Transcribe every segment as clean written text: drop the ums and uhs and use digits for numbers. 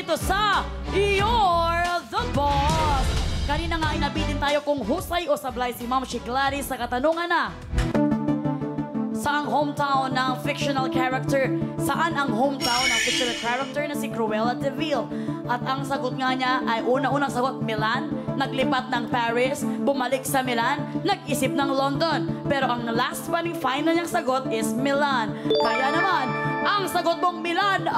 dito sa You're the Boss. Kanina nga inabitin tayo kung husay o sablay si Ma'am Gladys sa katanungan na Saan ang hometown ng fictional character? Saan ang hometown ng fictional character na si Cruella de Vil? At ang sagot nga niya ay unang sagot, Milan. Naglipat ng Paris, bumalik sa Milan, nag-isip ng London. Pero ang last one, final niyang sagot is Milan. Kaya naman, ang sagot mong Milan,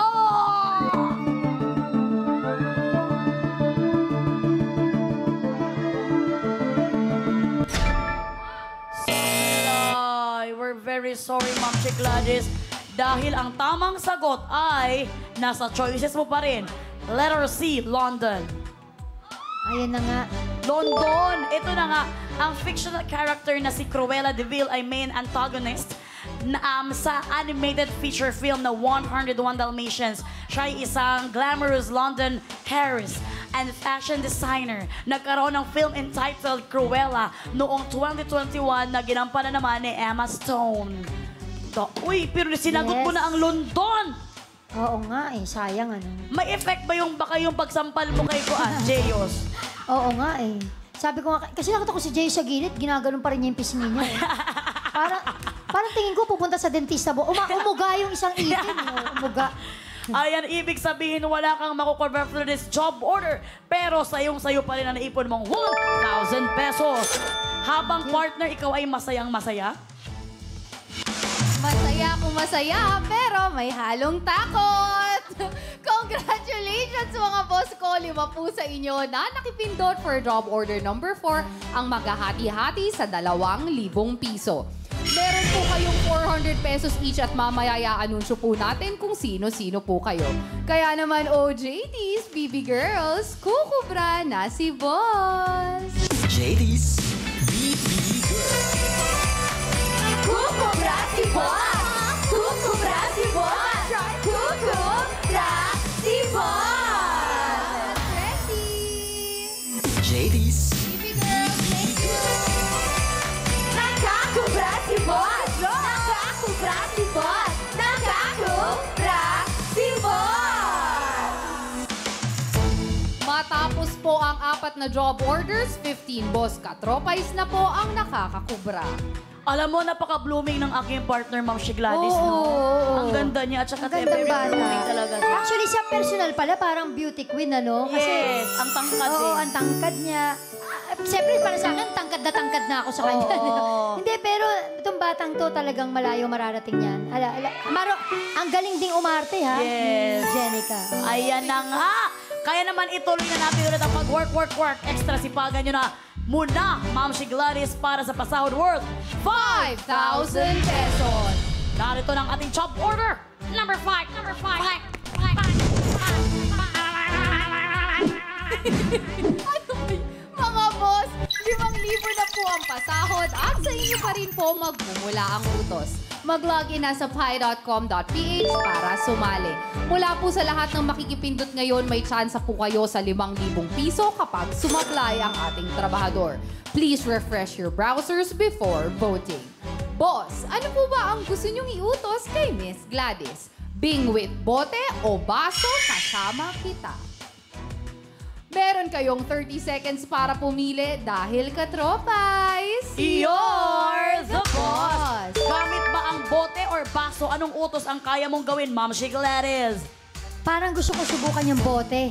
we're very sorry, Ma'am Gladys. Dahil ang tamang sagot ay nasa choices mo pa rin. Letter C, London. Ayan na nga. London! Ito na nga, ang fictional character na si Cruella de Vil ay main antagonist sa animated feature film na 101 Dalmatians. Siya ay isang glamorous London heiress and fashion designer. Nagkaroon ng film entitled Cruella noong 2021 na ginampanan naman ni Emma Stone. Uy, pero sinagot mo na ang London! Oo nga eh, sayang ano. May effect ba yung baka yung pagsampal mo kay Kuan, Jeyos? Oo nga eh. Sabi ko nga, kasi nakita ko si Jay sa gilid, ginaganon pa rin niya yung pisngi niya eh. Parang tingin ko pupunta sa dentista mo. Umuga yung isang ipin. Umuga. Ayan, ibig sabihin wala kang makukonvert for this job order. Pero sayong-sayo pa rin ang naipon mong 1,000 pesos. Habang partner, ikaw ay masayang-masaya? Masaya kung masaya, pero may halong takot. Congratulations mga boss ko. 5 po sa inyo na nakipindot for job order number 4 ang maghahati-hati sa 2,000 piso. Meron po kayong 400 pesos each at mamaya i-anunsyo po natin kung sino-sino po kayo. Kaya naman, OJTs, BB Girls, kukubra na si Boss. JD's BB Girls. Kukubra si Boss! Kukubra si Boss! Kukubra si Boss! Ready! JD's BB Girls, thank you! Nakakubra si Boss! Nakakubra si Boss! Nakakubra si Boss! Matapos po ang 4 na job orders, 15 boss katropais na po ang nakakakubra. Alam mo, napaka-blooming ng aking partner, Ma'am Gladys, Oo, no? oo. Ang ganda niya at saka Ang gandang very bata. blooming talaga siya. Actually, sa personal pala, parang beauty queen, ano? Kasi, Yes, ang tangkad oo, din. ang tangkad niya. Siyempre, para sa akin, tangkad na ako sa kanya. Oo. Hindi, pero itong batang to talagang malayo mararating yan. Maro, ang galing ding umarte, ha? Yes. Jenica. Ayan na nga. Kaya naman ituloy na natin ulit ang pag-work. Extra sipagan nyo na muna, Ma'am Gladys, para sa pasahod worth 5,000 pesos. Narito ng ating job order. Number 5. Mga boss, 5,000 na po ang pasahod at sa inyo pa rin po magmumula ang utos. Mag-login na sa pi.com.ph para sumali. Mula po sa lahat ng makikipindot ngayon, may tsansa po kayo sa 5,000 piso kapag sumablay ang ating trabahador. Please refresh your browsers before voting. Boss, ano po ba ang gusto niyong iutos kay Miss Gladys? Bingwit bote o baso kasama kita? Meron kayong 30 seconds para pumili dahil katropais. You're the boss! Gamit ba ang bote or baso? Anong utos ang kaya mong gawin, Ma'am Gladys? Parang gusto ko subukan yung bote.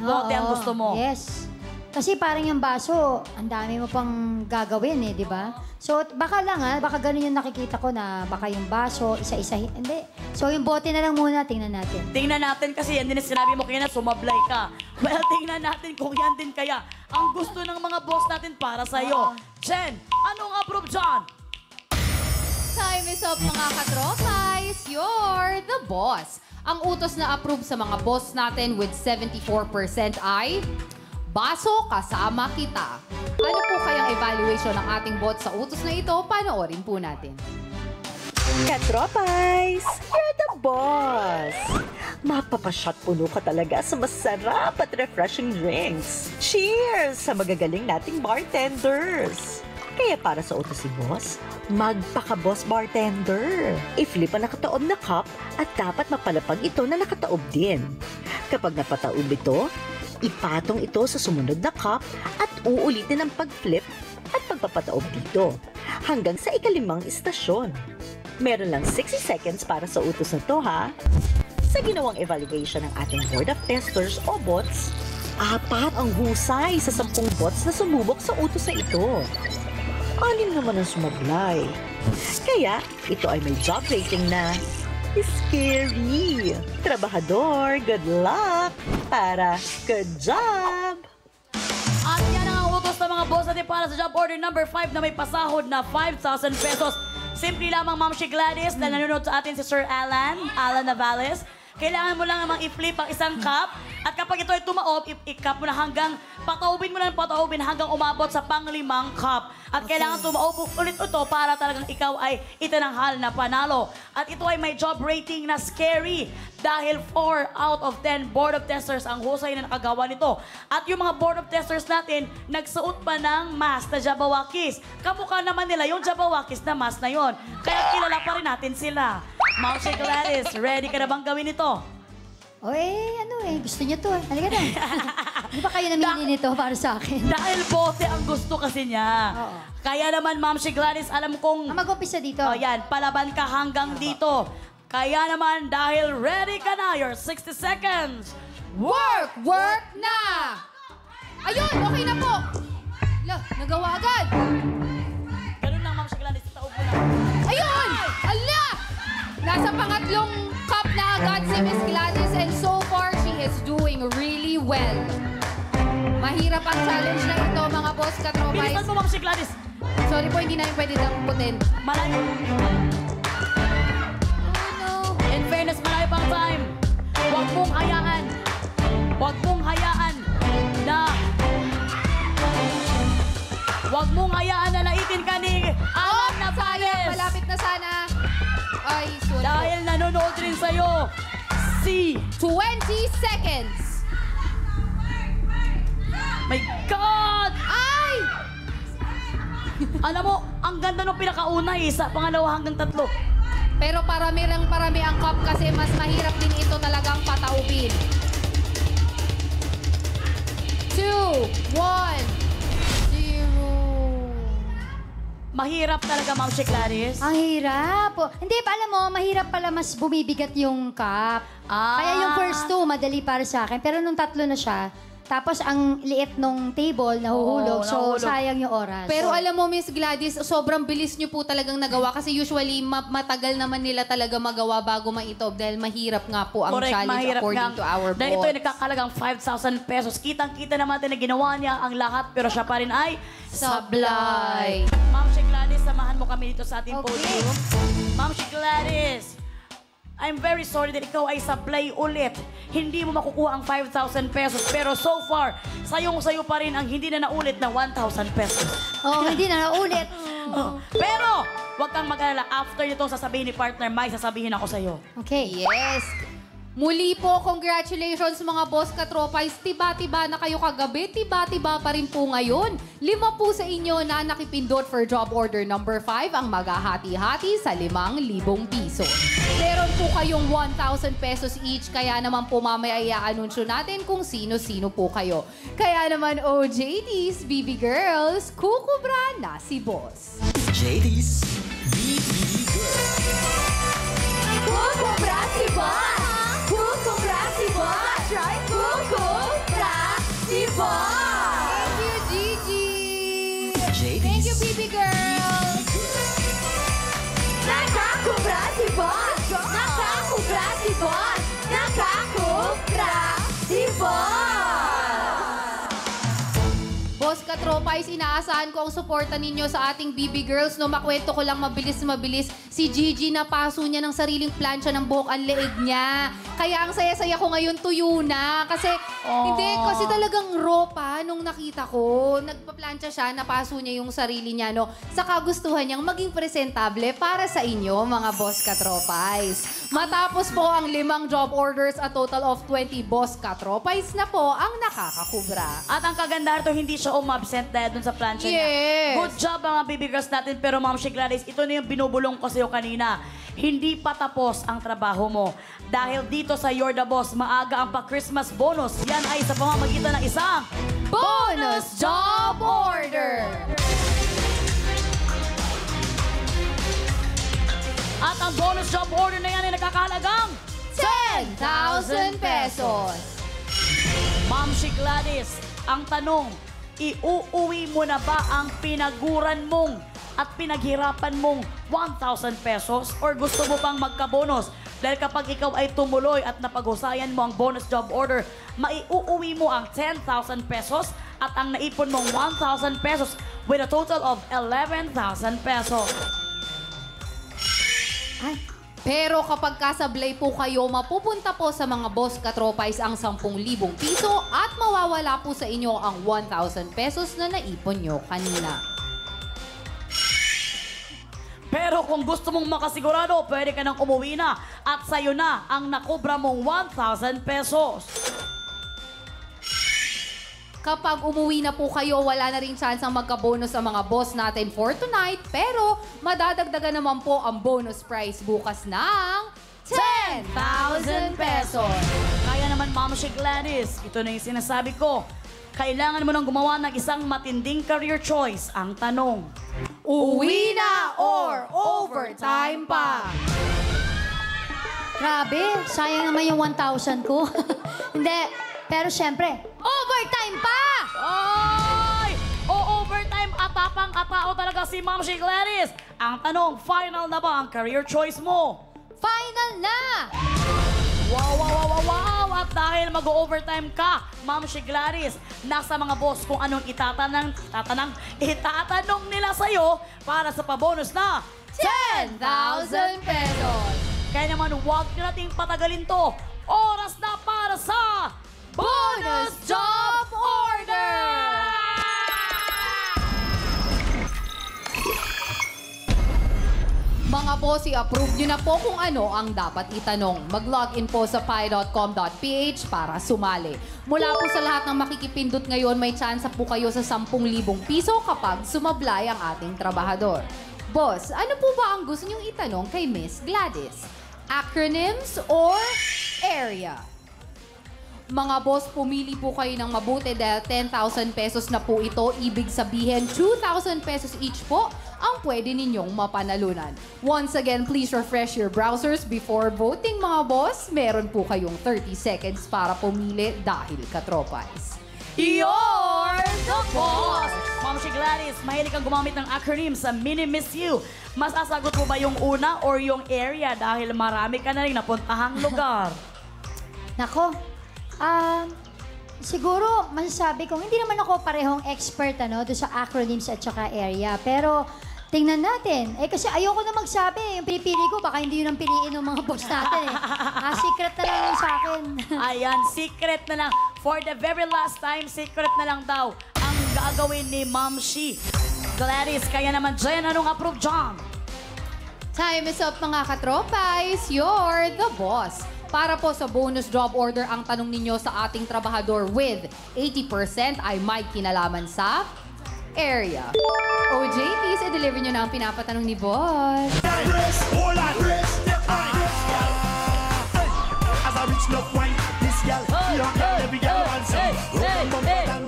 Bote ang Oo, gusto mo? Yes. Kasi parang yung baso, ang dami mo pang gagawin eh, di ba? So, baka lang baka ganun yung nakikita ko na baka yung baso, isa-isa, hindi. So, yung bote na lang muna, tingnan natin. Tingnan natin kasi yan din ang sinabi mo kaya na sumablay ka. Well, tingnan natin kung yan din kaya ang gusto ng mga boss natin para sa'yo. Jen, anong approve dyan? Time is up mga katropais. You're the boss. Ang utos na approve sa mga boss natin with 74% ay baso kasama kita. Ano po kayang evaluation ng ating bot sa utos na ito? Panoorin po natin. Katropais, you're the boss! Mapapashot puno ka talaga sa masarap at refreshing drinks. Cheers sa magagaling nating bartenders! Kaya para sa utos si boss, magpaka-boss bartender. I-flip ang nakataob na cup at dapat mapalapag ito na nakataob din. Kapag napataob ito, ipatong ito sa sumunod na cup at uulitin ang pag-flip at pagpapataob dito hanggang sa ikalimang istasyon. Meron lang 60 seconds para sa utos na to, ha? Sa ginawang evaluation ng ating Board of Testers o bots, 4 ang husay sa 10 bots na sumubok sa utos na ito. 6 naman ang sumablay. Kaya, ito ay may job rating na scary. Trabahador, good luck! Para good job! At yan ang utos ng mga boss natin para sa job order number 5 na may pasahod na 5,000 pesos. Simple lamang, Ma'am Shi Gladys, na nanonood sa atin si Sir Alan Navales. Kailangan mo lang namang i-flip ang isang cup. At kapag ito ay tumaob, i-cup mo na hanggang, pataubin mo na ng pataubin hanggang umabot sa pang-5 cup. At kailangan tumaob ulit ito para talagang ikaw ay itinanghal na panalo. At ito ay may job rating na scary dahil 4 out of 10 board of testers ang husay na nakagawa nito. At yung mga board of testers natin, nagsuot pa ng mask na Jabawakis. Kamukha naman nila yung Jabawakis na mask na yon. Kaya kilala pa rin natin sila. Ma'am Shi Gladys, ready ka na bang gawin ito? O gusto niyo to. Halika na. Di ba kayo namili nito para sa akin? Dahil bote ang gusto kasi niya. Oo. Kaya naman, Ma'am Shi Gladys, alam kong... Mag-umpisa dito. Oh, yan, palaban ka hanggang dito. Kaya naman, dahil ready ka na, your 60 seconds. Work! Work na! Ayun, okay na po. Lah, nagawa agad. Ganun lang, Ma'am Shi Gladys, taob mo lang. Ayun! Ala! Nasa pangatlong cup na agad si Miss Gladys and so far, she is doing really well. Mahirap ang challenge na ito, mga boss katropais. Bilisan mo, Ma'am Shi Gladys. Sorry po, hindi namin pwede damputin. Malayo. Oh, no. In fairness, malayo pang time. Huwag mong hayaan. Huwag mong hayaan na... Huwag mong hayaan na laitin ka ni Alan Navales. Malapit na sana. Ay, sorry. Dahil nanonood rin sa'yo si... 20 seconds. My God! Ay! Alam mo, ang ganda nung pinakauna sa pangalawa hanggang 3. Pero parami ang cup kasi mas mahirap din ito talagang pataubin. 2, 1, 0. Mahirap talaga, Ma'am Shi Gladys. Ang hirap. Hindi, alam mo, mahirap pala mas bumibigat yung cup. Ah. Kaya yung first 2, madali para sa akin. Pero nung 3 na siya, tapos ang liit nung table, nahuhulog. Oo, So, nahuhulog. sayang yung oras. Pero alam mo, Miss Gladys, sobrang bilis nyo po talagang nagawa kasi usually matagal naman nila talaga magawa bago maitob dahil mahirap nga po ang challenge mahirap according nga. to our Dahil ito ay boss. nagkakalagang 5,000 pesos. Kitang-kita naman natin na ginawa niya ang lahat pero siya pa rin ay Sablay. Ma'am Shi Gladys, samahan mo kami dito sa ating Okay. podium. Ma'am Shi Gladys, I'm very sorry that ikaw ay sablay ulit. Hindi mo makukuha ang 5,000 pesos. Pero so far, sayong-sayo pa rin ang hindi na naulit na 1,000 pesos. hindi na naulit. Pero, huwag kang mag-alala. After nitong sasabihin ni partner, may sasabihin ako sa'yo. Okay. Yes. Muli po, congratulations mga boss katropais. Tiba-tiba na kayo kagabi, tiba-tiba pa rin po ngayon. 5 po sa inyo na nakipindot for job order number 5 ang maghahati-hati sa 5,000 piso. Meron po kayong 1,000 pesos each, kaya naman po mamaya i-anunsyo natin kung sino-sino po kayo. Kaya naman OJTs, BB Girls, kukubra na si boss. JD's BB Girl. Kukubra si boss! Kukubra si boss! Right? Kukubra si boss! Thank you, Gigi! JD's Thank you, BB Girl! Nakakubra si boss! Nakakubra si boss! Nakakubra si boss! Boss Katropais, inaasahan ko ang suporta ninyo sa ating BB Girls. No, makwento ko lang mabilis-mabilis. Si Gigi napaso niya ng sariling plancha ng buhok ang leeg niya. Kaya ang saya-saya ko ngayon tuyo na. Kasi, hindi, kasi talagang raw pa nung nakita ko. Nagpa-plancha siya, napaso niya yung sarili niya, no. Sa kagustuhan niyang maging presentable para sa inyo, mga Boss Katropais. Matapos po ang 5 job orders, a total of 20 Boss Katropais na po ang nakakakubra. At ang kagandahan to, hindi siya umabsent dahil dun sa plancha niya. Yes. Good job mga baby girls natin. Pero Ma'am Shi Gladys, ito na yung binubulong ko sa'yo kanina. hindi pa tapos ang trabaho mo. Dahil dito sa You're the Boss, maaga ang pa-Christmas bonus. Yan ay sa pamamagitan ng isang Bonus Job Order! At ang bonus job order na yan ay nakakahalagang 10,000 pesos. Ma'am si Gladys, ang tanong, iuuwi mo na ba ang pinaguran mong at pinaghirapan mong 1,000 pesos or gusto mo pang magka-bonus? Dahil kapag ikaw ay tumuloy at napaghusayan mo ang bonus job order, maiuuwi mo ang 10,000 pesos at ang naipon mong 1,000 pesos with a total of 11,000 pesos. Ay, Pero kapag kasablay po kayo, mapupunta po sa mga boss katropais ang 10,000 piso at mawawala po sa inyo ang 1,000 pesos na naipon nyo kanina. Pero kung gusto mong makasigurado, pwede ka nang umuwi na at sa'yo na ang nakubra mong 1,000 pesos. Kapag umuwi na po kayo, wala na rin chance ang magka-bonus ang mga boss natin for tonight. Pero madadagdagan naman po ang bonus prize bukas ng 10,000 pesos. Kaya naman, Ma'am si Gladys, ito na yung sinasabi ko. Kailangan mo nang gumawa ng isang matinding career choice. Ang tanong, Uwi na or overtime pa? grabe. Sayang naman yung 1,000 ko. Hindi. Pero syempre, overtime pa! ay! O-overtime atapang-atao talaga si Ma'am si Gladys. Ang tanong, final na ba ang career choice mo? Final na! Wow, wow, wow, wow, wow! At dahil mag-overtime ka, Ma'am si Gladys, nasa mga boss kung anong itatanong nila sa'yo para sa pabonus na 10,000 pesos. Kaya naman, huwag nyo nating patagalin to. Oras na para sa Bonus Job Order! Mga boss, i-approve nyo na po kung ano ang dapat itanong. Mag-login po sa pi.com.ph para sumali. Mula po sa lahat ng makikipindot ngayon, may chance po kayo sa 10,000 piso kapag sumablay ang ating trabahador. Boss, ano po ba ang gusto nyong itanong kay Miss Gladys? Acronyms or area? Mga boss, pumili po kayo ng mabuti dahil 10,000 pesos na po ito. Ibig sabihin, 2,000 pesos each po ang pwede ninyong mapanalunan. Once again, please refresh your browsers before voting, mga boss. Meron po kayong 30 seconds para pumili dahil katropais. You're the Boss! Ma'am si Gladys, mahilig kang gumamit ng acronym sa Mini Miss You. Masasagot mo ba yung una or yung area dahil marami ka na rin napuntahang lugar? Nako, siguro masasabi ko, hindi naman ako parehong expert doon sa acronyms at saka area. Pero tingnan natin. Kasi ayoko na magsabi. Yung pinipili ko, baka hindi yun ang piliin ng mga boss natin secret na lang yun sa akin. Ayan, secret na lang. For the very last time, secret na lang daw ang gagawin ni Ma'am Shi Gladys. Kaya naman, Jen, anong approve dyan? Time is up, mga katropais. You're the boss. Para po sa bonus job order, ang tanong ninyo sa ating trabahador with 80% ay may kinalaman sa area. OJ, please i-deliver nyo na ang pinapatanong ni boss. As a rich love wine, this girl, young girl, every girl wants some.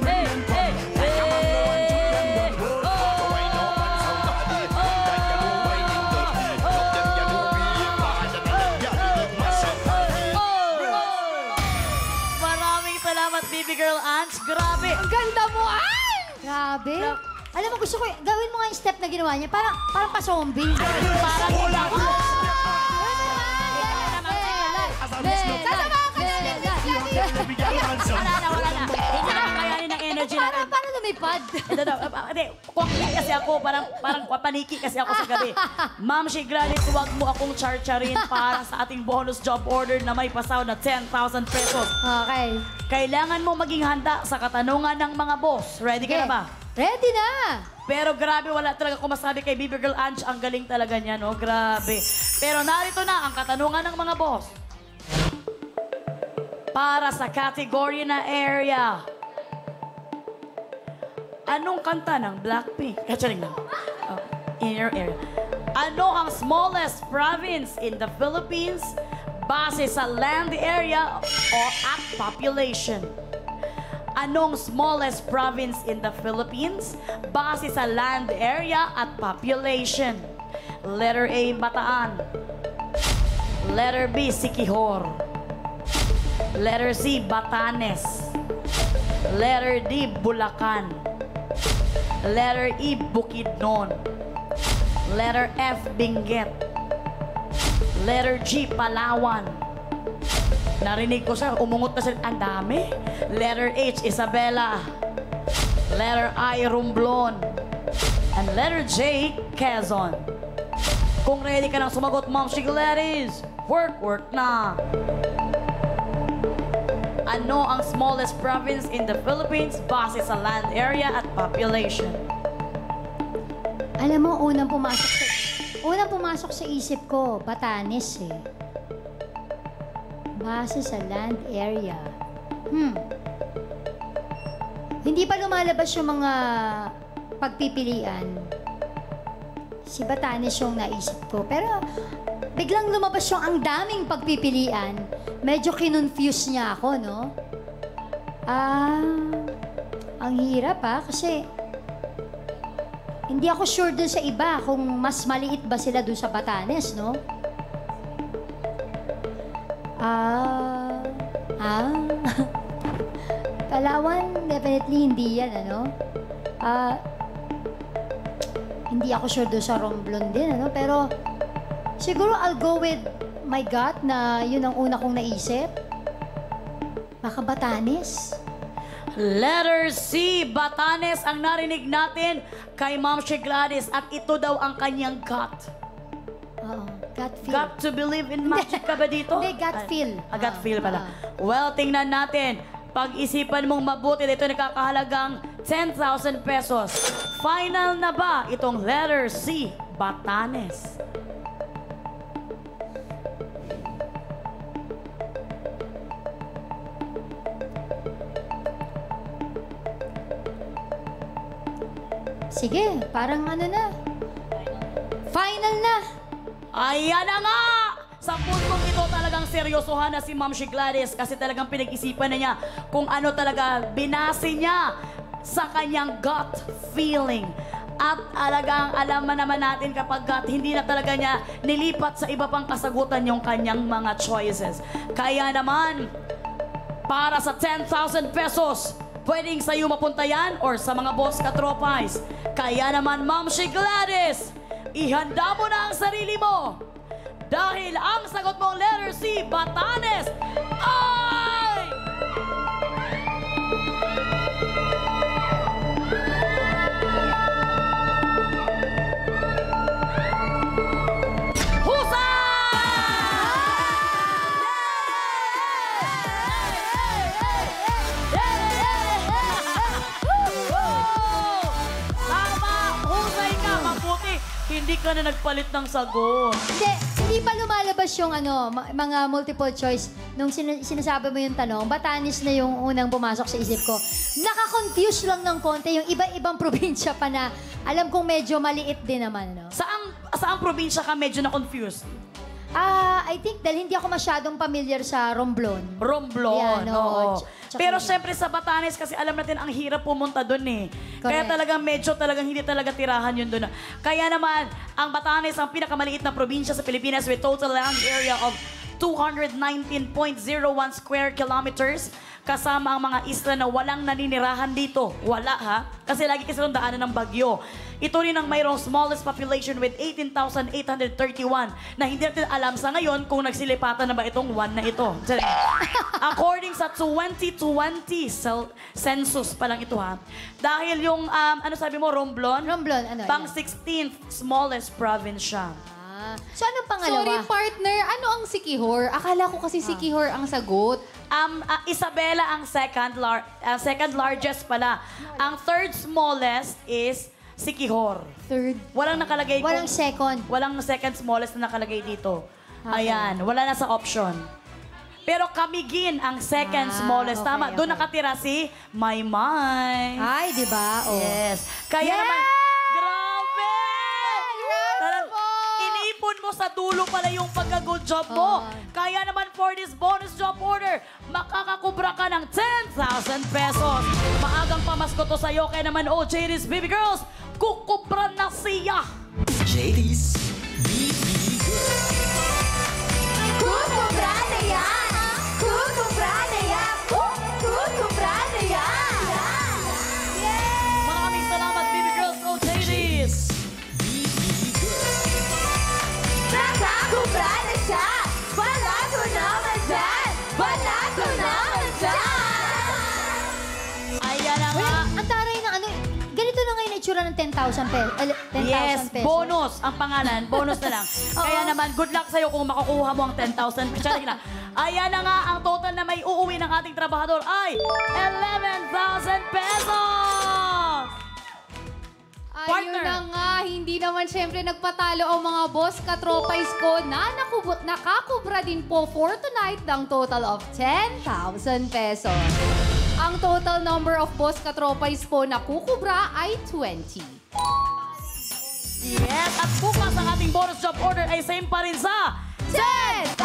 Maraming salamat, baby girl Ants. Grabe. Ang ganda mo, Grabe. Alam mo, gusto ko, gawin mo nga yung step na ginawa niya. Parang pa-zombie. Parang wala na. Hindi na kakayanin ng energy natin. Paano lumipad? Hindi, kwakli kasi ako. Parang paniki kasi ako sa gabi. Ma'am si Gladys, huwag mo akong char-charin para sa ating bonus job order na may pasaw na 10,000 pesos. Okay. Kailangan mo maging handa sa katanungan ng mga boss. Ready ka na ba? Ready na. Pero grabe, wala talaga akong masabi kay Baby Girl Ange. Ang galing talaga niya, no? Grabe. Pero narito na ang katanungan ng mga boss. Para sa category na area. Anong kanta ng Blackpink? Kacharing lang. Oh, in your area. Ano ang smallest province in the Philippines base sa land area o at population? Anong smallest province in the Philippines base sa land area at population? Letter A, Bataan. Letter B, Siquijor. Letter C, Batanes. Letter D, Bulacan. Letter E, Bukidnon. Letter F, Benguet. Letter G, Palawan. Narinig ko siya, umungot na siya. Ang dami. Letter H, Isabela. Letter I, Romblon. And letter J, Quezon. Kung ready ka nang sumagot, Ma'am Gladys, work na. Ano ang smallest province in the Philippines base sa land area at population? Alam mo, unang pumasok sa isip ko, Batanes eh. Base sa land area. Hindi pa lumalabas yung mga pagpipilian. Si Batanes yung naisip ko. Pero biglang lumabas yung ang daming pagpipilian. Medyo kinonfuse niya ako, no? Ang hirap kasi hindi ako sure dun sa iba kung mas maliit ba sila dun sa Batanes, no? Palawan, definitely hindi yan, ano? Hindi ako sure dun sa Romblon din, ano? Pero siguro I'll go with my gut na yun ang una kong naisip. Baka Batanes. Letter C, Batanes ang narinig natin kay Ma'am Gladys at ito daw ang kanyang gut. Oo, gut feel. Got to believe in magic ka ba dito? Hindi, gut feel. Gut feel pala. Well, tingnan natin. Pag-isipan mong mabuti, dito nakakahalagang 10,000 pesos. Final na ba itong letter C, Batanes? Sige, parang ano na. Final na. Ayan na nga! Sa puntong ito talagang seryosohan na si Ma'am Gladys kasi talagang pinag-isipan na niya kung ano talaga binase niya sa kanyang gut feeling. At talagang alam naman natin kapag gut, hindi na talaga niya nilipat sa iba pang kasagutan yung kanyang mga choices. Kaya naman, para sa 10,000 pesos, pwedeng sa iyo mapunta yan or sa mga boss katropais. Kaya naman, Ma'am Gladys, ihanda mo na ang sarili mo. Dahil ang sagot mong letter C, Batanes, ay... Hindi ka na nagpalit ng sagot. Hindi pa lumalabas yung mga multiple choice. Nung sinasabi mo yung tanong, Batanes na yung unang pumasok sa isip ko. Nakakonfuse lang ng konti yung iba-ibang probinsya pa na alam kong medyo maliit din naman, no? Saang probinsya ka medyo na-confused? I think dahil hindi ako masyadong familiar sa Romblon. Romblon, Yan, oo. Tsaka Pero yun. syempre sa Batanes kasi alam natin ang hirap pumunta doon eh. Kaya talagang medyo talagang hindi talaga tirahan yun doon. Kaya naman, ang Batanes ang pinakamaliit na probinsya sa Pilipinas with total land area of 219.01 square kilometers. Kasama ang mga isla na walang naninirahan dito. Wala ha? Kasi lagi kasi nung daanan ng bagyo. Ito rin ang mayroong smallest population with 18,831 na hindi natin alam sa ngayon kung nagsilipatan na ba itong one na ito. According sa 2020 census pa lang ito ha. Dahil yung, ano sabi mo, Romblon? Romblon, ano? Pang 16th smallest province siya. So, anong pangalawa? Sorry, partner. Ano ang Siquijor? Akala ko kasi Siquijor ang sagot. Isabela ang second largest pala. Ang third smallest is Siquijor. Third. Walang nakalagay Walang second. Walang second smallest na nakalagay dito. Ayan, wala na sa option. Pero Camiguin ang second smallest. okay, Tama, doon okay. nakatira si Maymay. Ay, di ba? Oh. Yes. Kaya Yeah! naman, grabe! Yes po! sa dulo pala yung pagka-good job mo. Kaya naman for this bonus job order, makakakubra ka ng 10,000 pesos. Maagang pamasko to sa'yo, kaya naman, oh, JD's Baby Girls, kukubra na siya. JD's BB Girl. Kukubra na yan! Kukubra na yan! Kukubra na yan! Maraming salamat, Baby Girls, oh, JD's. BB Girl. Nakakubra na siya! Balato naman dyan! Balato naman dyan! Ayan na nga. Ang taray na ano, ganito na ngayon itsura ng 10,000 pesos. 10,000 Yes, pesos. bonus ang pangalan. Bonus na lang. Kaya naman, good luck sa'yo kung makukuha mo ang 10,000. Tsaka na. Ayan na nga, ang total na may uuwi ng ating trabahador ay 11,000 pesos! Ayun Partner. na nga, hindi naman syempre nagpatalo ang mga boss katropais ko na nakakubra din po for tonight ng total of 10,000 pesos. Ang total number of boss katropais po na kukubra ay 20. Yes, at bukas ang ating bonus job order ay same pa rin sa 10,000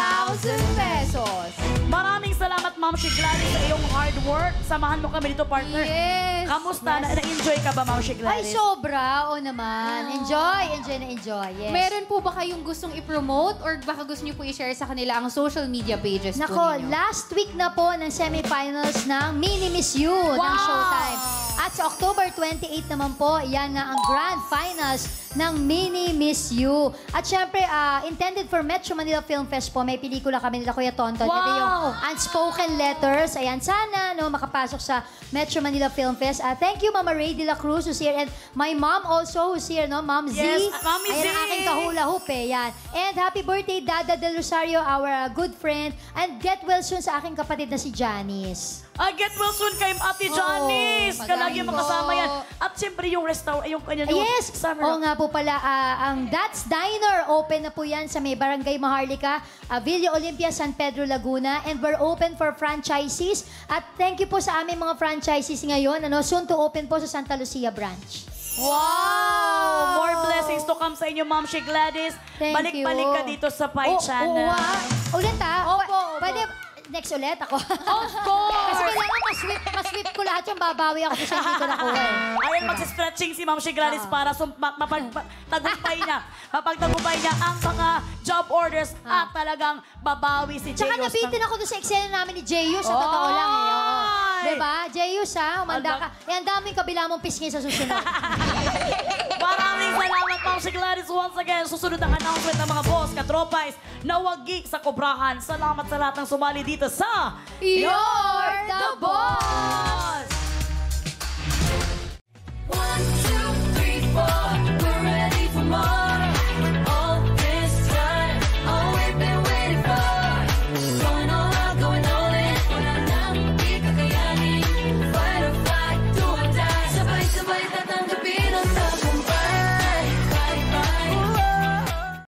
pesos! Maraming salamat, Ma'am Shi Gladys, sa iyong hard work. Samahan mo kami dito, partner. Yes! Kamusta? Na-enjoy ka ba, Ma'am Shi Ay, Gladys? sobra. O naman. Enjoy na enjoy. Yes. Meron po ba kayong gustong i-promote or baka gusto niyo po i-share sa kanila ang social media pages po Nako, ninyo? last week na po ng semifinals ng Mini Miss You ng Showtime. At sa October 28 naman po, yan nga ang grand finals ng Mini Miss You. At syempre, intended for Metro Manila Film Fest po, may pelikula kami nila Kuya Tonton. Wow! Ito yung Unspoken Letters. Ayan, sana makapasok sa Metro Manila Film Fest. Thank you, Mama Ray de la Cruz, who's here. And my mom also, who's here, Mom Z. Yes, Mami Z. Ayan ang aking kahula hoop yan. And happy birthday, Dada Del Rosario, our good friend. And get well soon sa aking kapatid na si Janice. Get well soon kay Ate Janice. Kalagi magaling makasama po. yan. At siyempre yung restaurant, yung kanya Yes! summer. Oo nga po pala, ang That's Diner, open na po yan sa may Barangay Maharlika, Villa Olympia, San Pedro, Laguna. And we're open for franchises. At thank you po sa aming mga franchises ngayon. Soon to open po sa Santa Lucia branch. Wow! More blessings to come sa inyo, Ma'am Shi Gladys. Thank Balik-balik you. ka dito sa Pi Channel. Ulit Opo. Pwede, next ulit ako. Of course! Kasi kailangan mas-sweep ko lahat yung babawi ako kasi hindi ko nakuha eh. Ayun, mag-stretching si Ma'am Shi Gladys para mapagtagumpay niya. Mapagtagumpay niya ang mga job orders at talagang babawi si Tsaka Jeyos. nabitin ako doon sa eksena namin ni Jeyus, sa totoo lang eh. Oo. Ay! Diba? Jeyus umanda ka. Eh, ang daming kabila mong pisngi sa susunod. Maraming salamat, Ma'am Shi Gladys. Once again, susunod ang announcement ng mga boss, katropais, na wagi sa kobrahan. Salamat sa lahat ng sumali dito sa You're the boss!